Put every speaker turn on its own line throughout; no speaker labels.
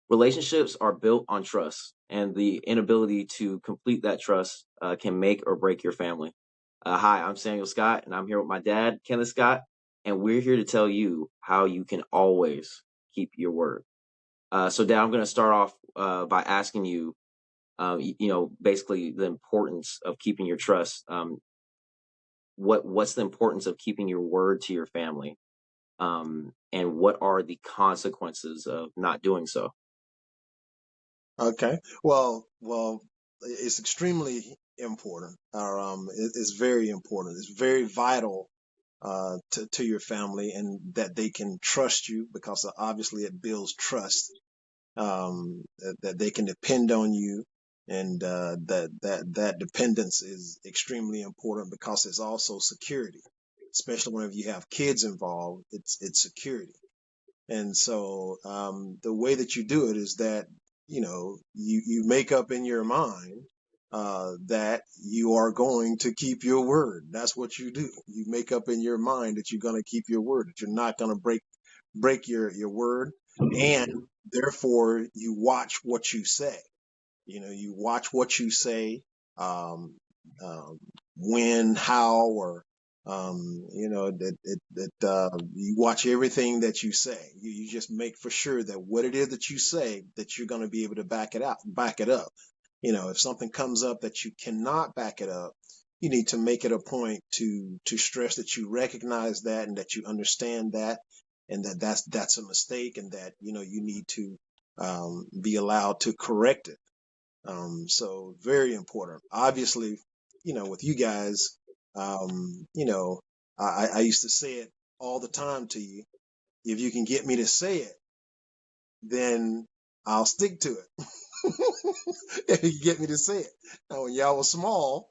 Relationships are built on trust, and the inability to complete that trust can make or break your family. Hi, I'm Samuel Scott, and I'm here with my dad, Kenneth Scott, and we're here to tell you how you can always keep your word. So, Dad, I'm going to start off by asking you, basically the importance of keeping your trust. What's the importance of keeping your word to your family, and what are the consequences of not doing so?
Okay. Well, it's extremely important. It's very important. It's very vital to your family, and that they can trust you, because obviously it builds trust. That they can depend on you, and that dependence is extremely important, because it's also security. Especially whenever you have kids involved, it's security. And so the way that you do it is that, you make up in your mind that you are going to keep your word. That's what you do. You make up in your mind that you're going to keep your word, that you're not going to break your word, and therefore you watch what you say. You watch what you say, um, um, when, how, or you watch everything that you say. You just make for sure that what it is that you say, that you're going to be able to back it up. If something comes up that you cannot back it up, you need to make it a point to stress that you recognize that, and that you understand that, and that's a mistake, and that you need to be allowed to correct it. So very important. Obviously, with you guys, I used to say it all the time to you. If you can get me to say it, then I'll stick to it. If you get me to say it. Now, when y'all was small,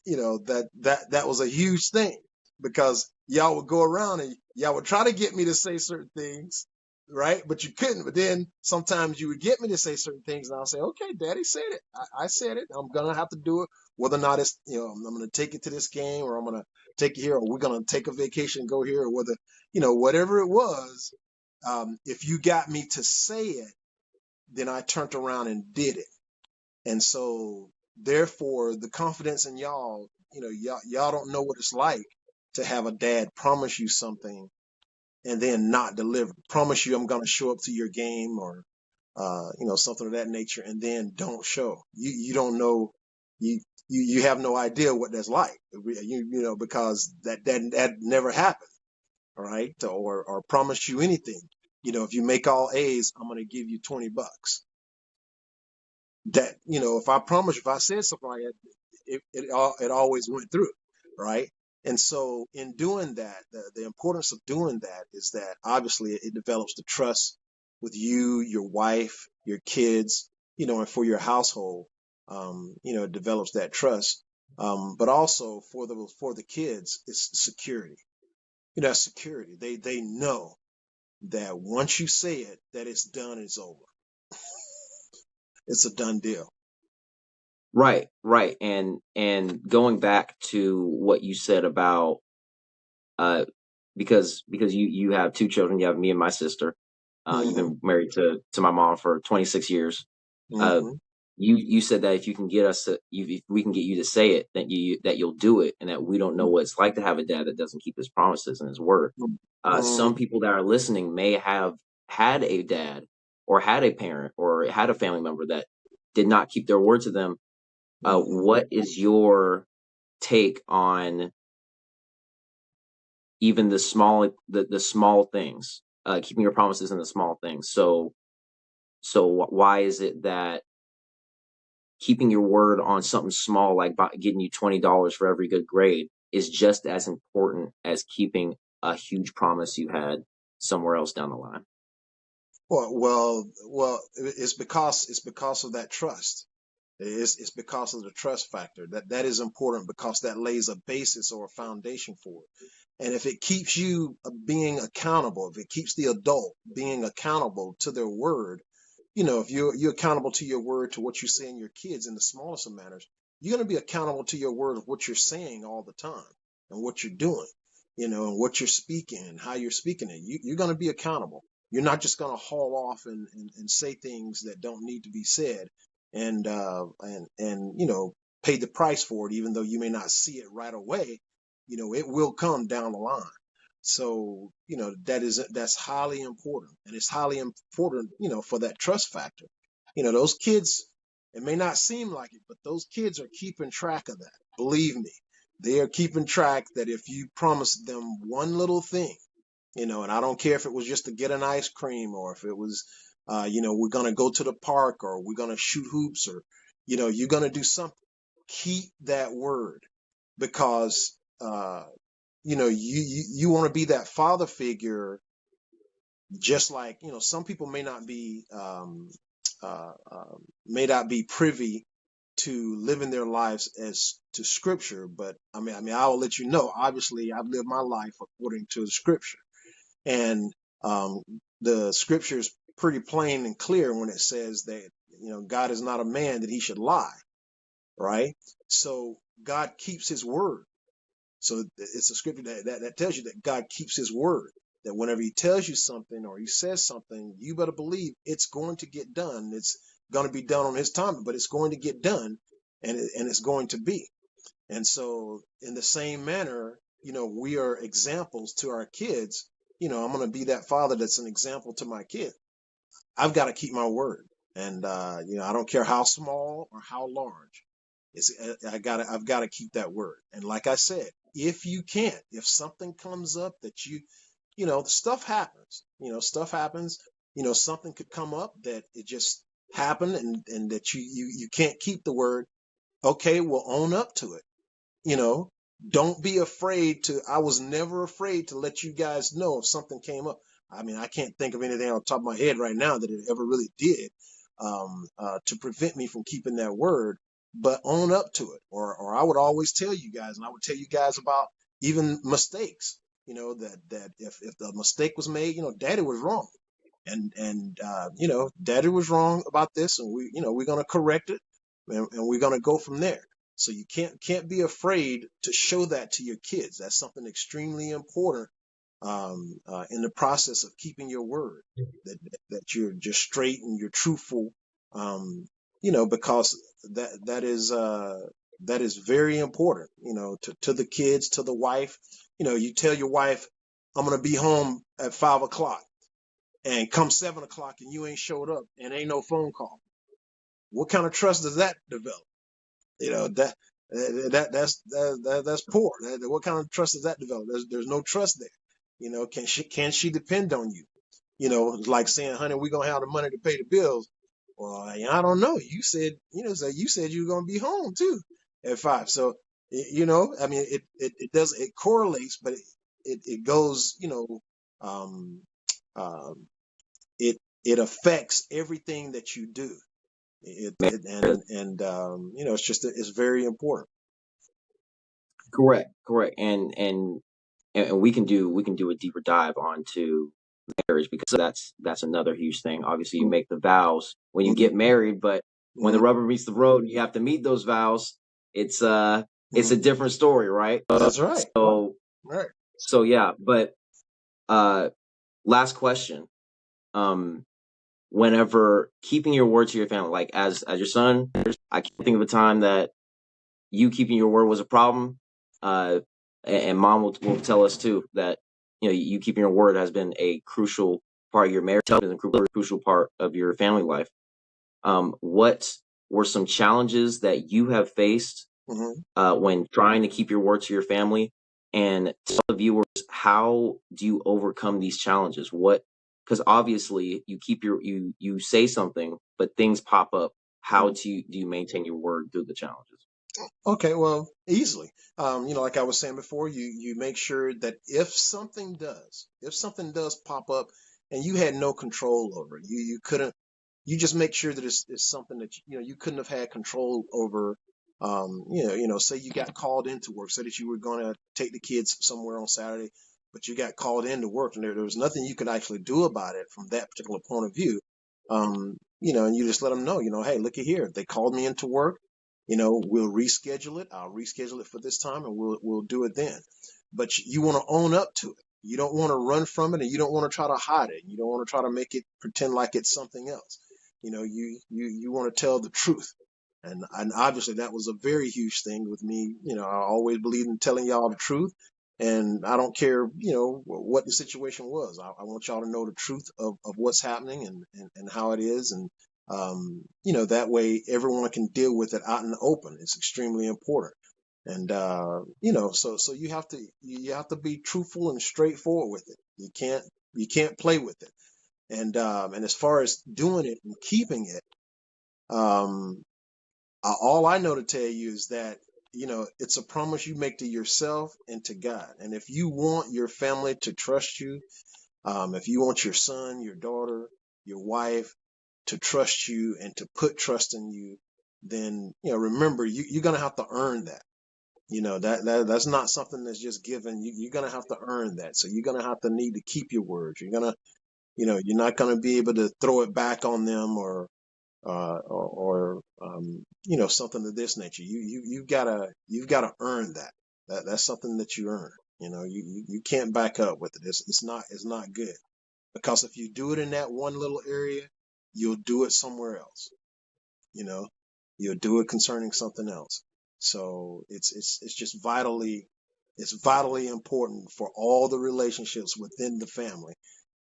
that was a huge thing, because y'all would go around and y'all would try to get me to say certain things, right? But you couldn't. But then sometimes you would get me to say certain things, and I'll say, "Okay, Daddy said it. I said it. I'm gonna have to do it, whether or not it's I'm gonna take it to this game, or I'm gonna take it here, or we're gonna take a vacation and go here, or whether whatever it was. If you got me to say it, then I turned around and did it." And so, therefore, the confidence in y'all, y'all don't know what it's like to have a dad promise you something and then not deliver. Promise you I'm going to show up to your game, or something of that nature, and then don't show. You don't know. You have no idea what that's like. Because that never happened. All right, or promise you anything. If you make all A's, I'm going to give you $20. That if I said something like that, it always went through, right? And so, in doing that, the importance of doing that is that obviously it develops the trust with you, your wife, your kids, and for your household. It develops that trust. But also for the kids, it's security. Security. They know that once you say it, that it's done, it's over. It's a done deal.
Right, right. And going back to what you said about uh because you have two children, you have me and my sister. You've
Hmm.
been married to my mom for 26 years. Uh
Hmm.
you said that if you can get us to, if we can get you to say it, that you'll do it, and that we don't know what it's like to have a dad that doesn't keep his promises and his word. Some
Hmm.
people that are listening may have had a dad, or had a parent, or had a family member that did not keep their word to them.
Hmm.
What is your take on even the small things, keeping your promises in the small things? So why is it that keeping your word on something small, like getting you $20 for every good grade, is just as important as keeping a huge promise you had somewhere else down the line?
Well, it's because of that trust. It's because of the trust factor that is important, because that lays a basis or a foundation for it. And if it keeps you being accountable, if it keeps the adult being accountable to their word, if you're accountable to your word, to what you say in your kids in the smallest of manners, you're going to be accountable to your word of what you're saying all the time, and what you're doing, and what you're speaking, and how you're speaking it. You're going to be accountable. You're not just going to haul off and say things that don't need to be said, and you know, pay the price for it, even though you may not see it right away. You know, it will come down the line. So, you know, that's highly important, and it's highly important, you know, for that trust factor. You know, those kids, it may not seem like it, but those kids are keeping track of that. Believe me, they are keeping track that if you promise them one little thing, you know, and I don't care if it was just to get an ice cream, or if it was, you know, we're going to go to the park, or we're going to shoot hoops, or, you know, you're going to do something. Keep that word, because, you know, you want to be that father figure, just like, you know, some people may not be privy to living their lives as to scripture, but I will let you know, obviously I've lived my life according to the scripture. And um, the scripture is pretty plain and clear when it says that, you know, God is not a man that he should lie, right? So God keeps his word. So it's a scripture that tells you that God keeps his word, that whenever he tells you something or he says something, you better believe it's going to get done. It's going to be done on his time, but it's going to get done, and it's going to be. And so in the same manner, you know, we are examples to our kids. You know, I'm going to be that father that's an example to my kid. I've got to keep my word. And, you know, I don't care how small or how large. I've got to keep that word. And like I said, if you can't, if something comes up that you know, stuff happens, you know, stuff happens, you know, something could come up that it just happened, and that you can't keep the word. Okay, well, own up to it. You know, don't be afraid to. I was never afraid to let you guys know if something came up. I mean, I can't think of anything on the top of my head right now that it ever really did, to prevent me from keeping that word. But own up to it, or I would always tell you guys, and I would tell you guys about even mistakes. You know, that if the mistake was made, you know, Daddy was wrong, and you know, Daddy was wrong about this, and you know, we're gonna correct it, and we're gonna go from there. So you can't be afraid to show that to your kids. That's something extremely important, in the process of keeping your word. That you're just straight and you're truthful. Um, you know, because that is very important. You know, to the kids, to the wife. You know, you tell your wife, "I'm gonna be home at 5 o'clock," and come 7 o'clock and you ain't showed up and ain't no phone call. What kind of trust does that develop? You know, that's poor. What kind of trust does that develop? There's no trust there. You know, can she depend on you? You know, like saying, "Honey, we're gonna have the money to pay the bills." Well, I don't know. You said, you know, so you said you were gonna be home too at 5. So you know, I mean, it does, it correlates, but it goes, you know, um, um, it affects everything that you do. And you know, it's very important.
Correct, and we can do a deeper dive onto marriage, because that's another huge thing. Obviously, you make the vows when you
Hmm.
get married, but when the
Hmm.
rubber meets the road and you have to meet those vows, it's it's a
Hmm.
different story, right?
That's right.
So
Right.
so yeah, but uh last question. Um Whenever keeping your word to your family, like as your son, I can't think of a time that you keeping your word was a problem. And mom will tell us too that, you know, you keeping your word has been a crucial part of your marriage, has been a crucial part of your family life. What were some challenges that you have faced
Hmm.
when trying to keep your word to your family? And tell the viewers, how do you overcome these challenges? What, because obviously you keep you say something, but things pop up. How
Hmm.
do you maintain your word through the challenges?
Okay, well, easily. You know, like I was saying before, you make sure that if something does pop up and you had no control over it, you couldn't, you just make sure that it's something that you know, you couldn't have had control over. You know, say you got called into work, say that you were going to take the kids somewhere on Saturday, but you got called into work, and there was nothing you could actually do about it from that particular point of view. You know, and you just let them know, you know, hey, looky here, they called me into work. You know, we'll reschedule it. I'll reschedule it for this time, and we'll do it then. But you want to own up to it. You don't want to run from it, and you don't want to try to hide it. You don't want to try to make it pretend like it's something else. You want to tell the truth. And obviously that was a very huge thing with me. I always believed in telling y'all the truth. And I don't care, what the situation was. I want y'all to know the truth of what's happening and how it is. And, that way everyone can deal with it out in the open. It's extremely important. And, so you have to be truthful and straightforward with it. You can't play with it. And as far as doing it and keeping it, um, all I know to tell you is that, it's a promise you make to yourself and to God. And if you want your family to trust you, if you want your son, your daughter, your wife to trust you and to put trust in you, then, remember, you're going to have to earn that. That's not something that's just given. You're going to have to earn that. So you're going to have to need to keep your words. You're not going to be able to throw it back on them or something of this nature. You've gotta earn that. That's something that you earn. You can't back up with it. It's not good, because if you do it in that one little area, you'll do it somewhere else. You know, you'll do it concerning something else. So it's just vitally important for all the relationships within the family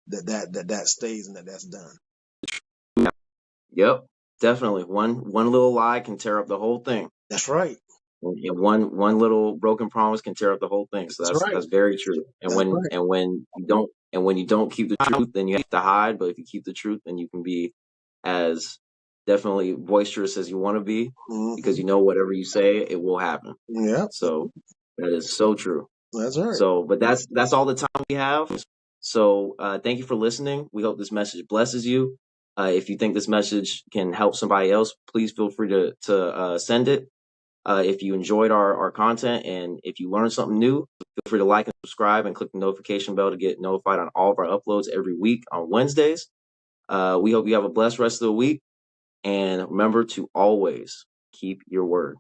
that stays and that's done.
Yep, definitely. One little lie can tear up the whole thing.
That's right.
And one little broken promise can tear up the whole thing. So
That's
that's
right.
that's very true. And
That's
when
right.
and when you don't keep the truth, then you have to hide. But if you keep the truth, then you can be as definitely boisterous as you want to be, because
Hmm.
whatever you say, it will happen.
Yeah,
So that is so true.
that's right.
So, but that's all the time we have. So, thank you for listening. We hope this message blesses you. If you think this message can help somebody else, please feel free to send it. If you enjoyed our content and if you learned something new, feel free to like and subscribe and click the notification bell to get notified on all of our uploads every week on Wednesdays. We hope you have a blessed rest of the week, and remember to always keep your word.